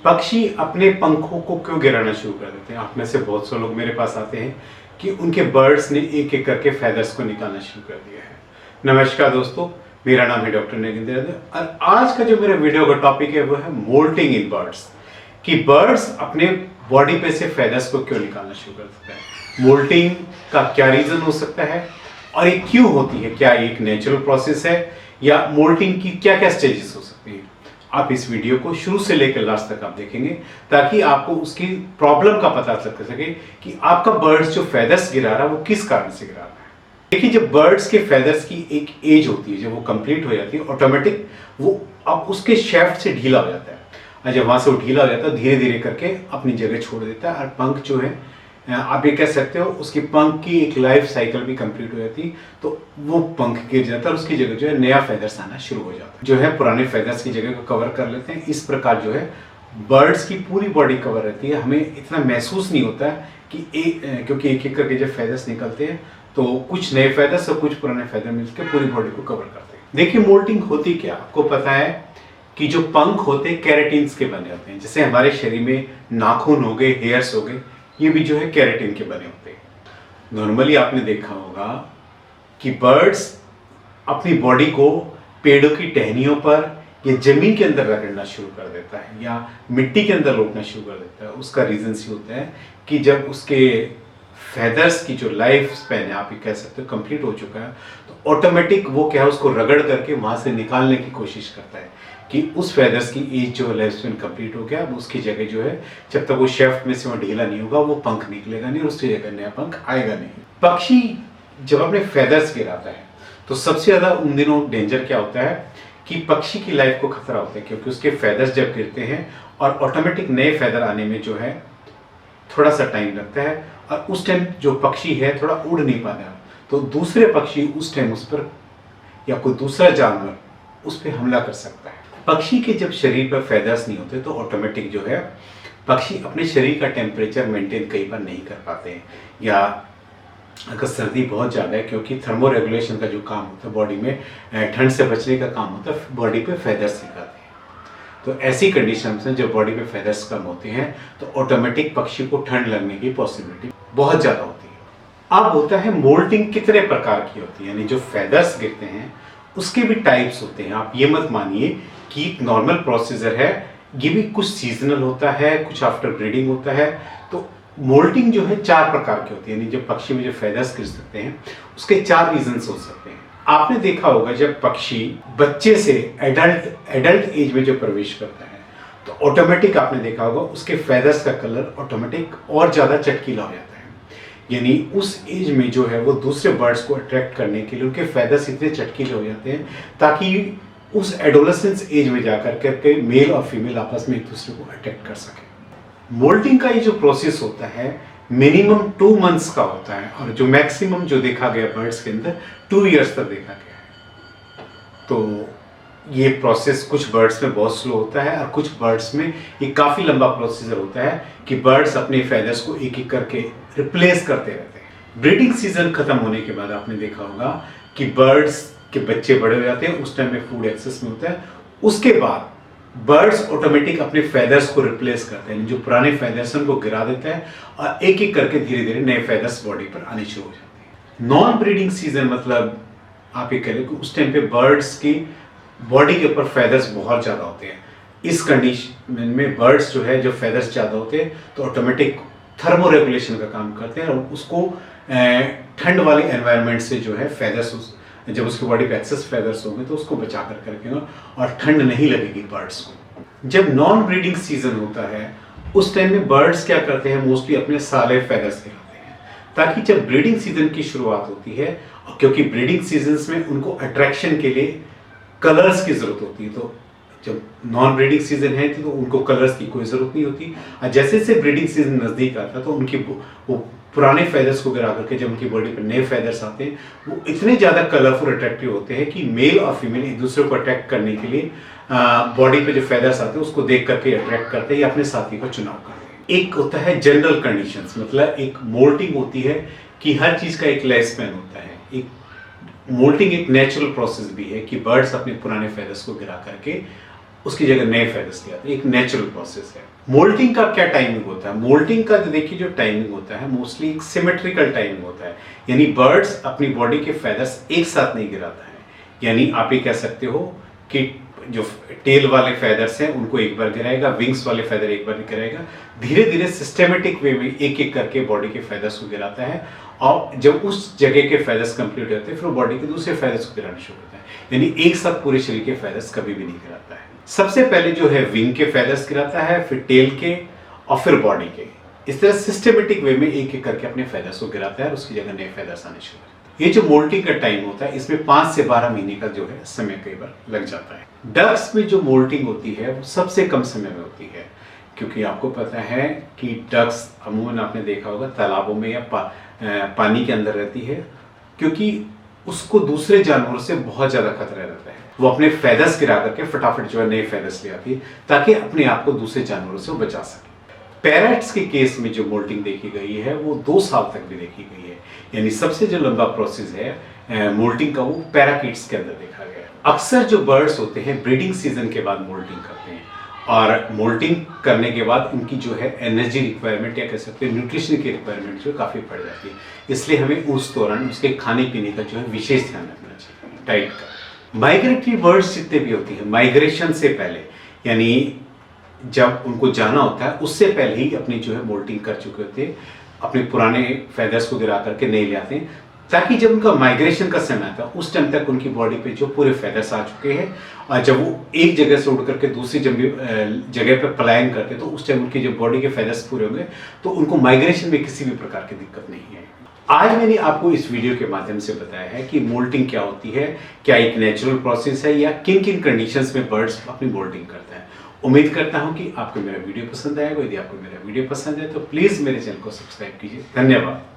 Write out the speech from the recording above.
पक्षी अपने पंखों को क्यों गिराना शुरू कर देते हैं? आप में से बहुत से लोग मेरे पास आते हैं कि उनके बर्ड्स ने एक एक करके फेदर्स को निकालना शुरू कर दिया है। नमस्कार दोस्तों, मेरा नाम है डॉक्टर नगेंद्र यादव और आज का जो मेरा वीडियो का टॉपिक है वो है मोल्टिंग इन बर्ड्स। कि बर्ड्स अपने बॉडी पे से फेदर्स को क्यों निकालना शुरू कर देते हैं, मोल्टिंग का क्या रीजन हो सकता है और ये क्यों होती है, क्या ये एक नेचुरल प्रोसेस है या मोल्टिंग की क्या क्या स्टेजेस हो सकती है। आप इस वीडियो को शुरू से लेकर लास्ट तक आप देखेंगे ताकि आपको उसकी प्रॉब्लम का पता चल सके कि आपका बर्ड्स जो फेदर्स गिरा रहा है वो किस कारण से गिरा रहा है। देखिए, जब बर्ड्स के फेदर्स की एक एज होती है, जब वो कंप्लीट हो जाती है, ऑटोमेटिक वो अब उसके शेफ्ट से ढीला हो जाता है और जब वहां से वो ढीला हो जाता है धीरे धीरे करके अपनी जगह छोड़ देता है और पंख जो है, आप ये कह सकते हो उसकी पंख की एक लाइफ साइकिल भी कंप्लीट हो जाती है, तो वो पंख गिर जाता है और उसकी जगह जो है नया फेदर्स आना शुरू हो जाता है, जो है पुराने फेदर्स की जगह को कवर कर लेते हैं। इस प्रकार जो है बर्ड्स की पूरी बॉडी कवर रहती है। हमें इतना महसूस नहीं होता है कि क्योंकि एक एक करके जब फेदर्स निकलते हैं तो कुछ नए फेदर्स और कुछ पुराने फेदर मिलकर पूरी बॉडी को कवर करते हैं। देखिए, मोल्टिंग होती क्या, आपको पता है कि जो पंख होते हैं केराटिन्स के बने होते हैं। जैसे हमारे शरीर में नाखून हो गए, हेयर्स हो गए, ये भी जो है केराटिन के बने होते हैं। नॉर्मली आपने देखा होगा कि बर्ड्स अपनी बॉडी को पेड़ों की टहनियों पर या जमीन के अंदर रगड़ना शुरू कर देता है या मिट्टी के अंदर लौटना शुरू कर देता है। उसका रीजन ये होता है कि जब उसके फेदर्स की जो लाइफ स्पैन है, आप ये कह सकते हो, कंप्लीट हो चुका है, तो ऑटोमेटिक वो क्या है उसको रगड़ करके वहां से निकालने की कोशिश करता है कि उस फेदर्स की एज जो लाइफ स्पैन कंप्लीट हो गया, अब उसकी जगह जो है जब तक वो शेफ्ट में से वो ढीला नहीं होगा वो पंख निकलेगा नहीं और उसकी जगह नया पंख आएगा नहीं। पक्षी जब अपने फेदर्स गिराता है तो सबसे ज्यादा उन दिनों डेंजर क्या होता है कि पक्षी की लाइफ को खतरा होता है, क्योंकि उसके फेदर्स जब गिरते हैं और ऑटोमेटिक नए फेदर आने में जो है थोड़ा सा टाइम लगता है और उस टाइम जो पक्षी है थोड़ा उड़ नहीं पाता, तो दूसरे पक्षी उस टाइम उस पर या कोई दूसरा जानवर उस पर हमला कर सकता है। पक्षी के जब शरीर पर फेदर्स नहीं होते तो ऑटोमेटिक जो है पक्षी अपने शरीर का टेम्परेचर मेंटेन कई बार नहीं कर पाते हैं, या अगर सर्दी बहुत ज़्यादा है, क्योंकि थर्मो रेगुलेशन का जो काम होता है बॉडी में, ठंड से बचने का काम होता है, बॉडी पे फेदर्स निकलते हैं। तो ऐसी कंडीशन में जब बॉडी पे फेदर्स कम होते हैं तो ऑटोमेटिक पक्षी को ठंड लगने की पॉसिबिलिटी बहुत ज़्यादा होती है। अब होता है मोल्टिंग कितने प्रकार की होती है, यानी जो फेदर्स गिरते हैं उसके भी टाइप्स होते हैं। आप ये मत मानिए कि एक नॉर्मल प्रोसीजर है, ये भी कुछ सीजनल होता है, कुछ आफ्टर ब्रीडिंग होता है। तो मोल्टिंग जो है 4 प्रकार की होती है, यानी जब पक्षी में जो फेदर्स गिर सकते हैं उसके 4 रीजंस हो सकते हैं। आपने देखा होगा जब पक्षी बच्चे से एडल्ट एज में जो प्रवेश करता है तो ऑटोमेटिक आपने देखा होगा उसके फेदर्स का कलर ऑटोमेटिक और ज़्यादा चटकीला हो जाता है, यानी उस एज में जो है वो दूसरे बर्ड्स को अट्रैक्ट करने के लिए उनके फेदर्स इतने चटकीले हो जाते हैं ताकि उस एडोलेसेंस एज में जाकर करके मेल और फीमेल आपस में एक दूसरे को अट्रैक्ट कर सके। मोल्टिंग का ये जो प्रोसेस होता है मिनिमम 2 मंथ्स का होता है और जो मैक्सिमम जो देखा गया बर्ड्स के अंदर 2 इयर्स तक देखा गया है। तो ये प्रोसेस कुछ बर्ड्स में बहुत स्लो होता है और कुछ बर्ड्स में ये काफ़ी लंबा प्रोसीजर होता है कि बर्ड्स अपने फेदर्स को एक एक करके रिप्लेस करते रहते हैं। ब्रीडिंग सीजन खत्म होने के बाद आपने देखा होगा कि बर्ड्स के बच्चे बड़े हो जाते हैं, उस टाइम में फूड एक्सेस में होता है। उसके बाद बर्ड्स ऑटोमेटिक अपने फेदर्स को रिप्लेस करते हैं, जो पुराने फेदर्स उनको गिरा देता है और एक एक करके धीरे धीरे नए फेदर्स बॉडी पर आने शुरू हो जाते हैं। नॉन ब्रीडिंग सीजन मतलब आप ये कह रहे कि उस टाइम पे बर्ड्स की बॉडी के ऊपर फेदर्स बहुत ज़्यादा होते हैं। इस कंडीशन में बर्ड्स जो है जो फेदर्स ज़्यादा होते हैं तो ऑटोमेटिक थर्मो रेगुलेशन का काम करते हैं और उसको ठंड वाले एनवायरनमेंट से जो है फेदर्स जब उसकी बॉडी पे एक्सेस फेदर्स होंगे तो उसको बचा कर रखेगा और ठंड नहीं लगेगी बर्ड्स को। जब नॉन ब्रीडिंग सीजन होता है उस टाइम में बर्ड्स क्या करते हैं, मोस्टली अपने सारे फेदर्स गिराते हैं ताकि जब ब्रीडिंग सीजन की शुरुआत होती है, क्योंकि ब्रीडिंग सीजन्स में उनको अट्रैक्शन के लिए कलर्स की जरूरत होती है, तो जब नॉन ब्रीडिंग सीजन है तो उनको कलर्स की कोई जरूरत नहीं होती और जैसे जैसे ब्रीडिंग सीजन नजदीक आता है तो उनकी वो पुराने फेदर्स को गिरा करके जब उनकी बॉडी पर नए फेदर्स आते हैं वो इतने ज़्यादा कलरफुल अट्रैक्टिव होते हैं कि मेल और फीमेल एक दूसरे को अट्रैक्ट करने के लिए बॉडी पे जो फेदर्स आते हैं उसको देख करके अट्रैक्ट करते हैं या अपने साथी का चुनाव करते हैं। एक होता है जनरल कंडीशंस, मतलब एक मोल्टिंग होती है कि हर चीज़ का एक लाइफ स्पैन होता है। एक मोल्टिंग एक नेचुरल प्रोसेस भी है कि बर्ड्स अपने पुराने फेदर्स को गिरा करके उसकी जगह नए फेदर्स ले आते हैं। एक नेचुरल प्रोसेस है। मोल्टिंग का क्या टाइमिंग होता है? मोल्टिंग का देखिए जो टाइमिंग होता है मोस्टली एक सिमेट्रिकल टाइमिंग होता है, यानी बर्ड्स अपनी बॉडी के फेदर्स एक साथ नहीं गिराता है। यानी आप ये कह सकते हो कि जो टेल वाले फेदर्स हैं उनको एक बार गिराएगा, विंग्स वाले फेदर एक बार गिराएगा, धीरे धीरे सिस्टेमेटिक वे में एक एक करके बॉडी के फेदर्स को गिराता है। और जब उस जगह के फेदर्स कंप्लीट होते हैं फिर वो बॉडी के दूसरे फेदर्स को गिराना शुरू करता है, यानी एक साथ पूरे शरीर के फेदर्स कभी भी नहीं गिराता है। सबसे पहले जो है विंग के फेदर्स गिराता है, फिर टेल के और फिर बॉडी के। इस तरह सिस्टेमेटिक वे में एक एक करके अपने फेदर्स को गिराता है और उसकी जगह नए फेदर्स आने शुरू करते हैं। ये जो मोल्टिंग का टाइम होता है इसमें 5 से 12 महीने का जो है समय कई बार लग जाता है। डक्स में जो मोल्टिंग होती है वो सबसे कम समय में होती है, क्योंकि आपको पता है कि डक्स अमूमन आपने देखा होगा तालाबों में या पानी के अंदर रहती है, क्योंकि उसको दूसरे जानवरों से बहुत ज़्यादा खतरा रहता है। वो अपने फेदर्स गिरा करके फटाफट जो है नए फेदर्स ले आती है ताकि अपने आप को दूसरे जानवरों से बचा सके। पैरट्स के केस में जो मोल्टिंग देखी गई है वो 2 साल तक भी देखी गई है, यानी सबसे जो लंबा प्रोसेस है मोल्टिंग का वो पैराकीट्स के अंदर देखा गया है। अक्सर जो बर्ड्स होते हैं ब्रीडिंग सीजन के बाद मोल्टिंग करते हैं और मोल्टिंग करने के बाद उनकी जो है एनर्जी रिक्वायरमेंट या कह सकते हैं न्यूट्रिशन की रिक्वायरमेंट जो काफ़ी बढ़ जाती है, इसलिए हमें उस दौरान उसके खाने पीने का जो है विशेष ध्यान रखना चाहिए, डाइट का। माइग्रेटरी बर्ड्स जितने भी होती हैं माइग्रेशन से पहले, यानी जब उनको जाना होता है उससे पहले ही अपनी जो है मोल्टिंग कर चुके होते हैं, अपने पुराने फेदर्स को गिरा करके नए ले आते हैं, ताकि जब उनका माइग्रेशन का समय आता है उस टाइम तक उनकी बॉडी पे जो पूरे फेदर्स आ चुके हैं और जब वो एक जगह से उड़ करके दूसरी जगह पे पलायन करते तो उस टाइम उनकी जो बॉडी के फेदर्स पूरे होंगे तो उनको माइग्रेशन में किसी भी प्रकार की दिक्कत नहीं है। आज मैंने आपको इस वीडियो के माध्यम से बताया है कि मोल्टिंग क्या होती है, क्या एक नेचुरल प्रोसेस है या किन किन कंडीशंस में बर्ड्स अपनी मोल्टिंग करते हैं। उम्मीद करता हूं कि आपको मेरा वीडियो पसंद आएगा। यदि आपको मेरा वीडियो पसंद है तो प्लीज़ मेरे चैनल को सब्सक्राइब कीजिए। धन्यवाद।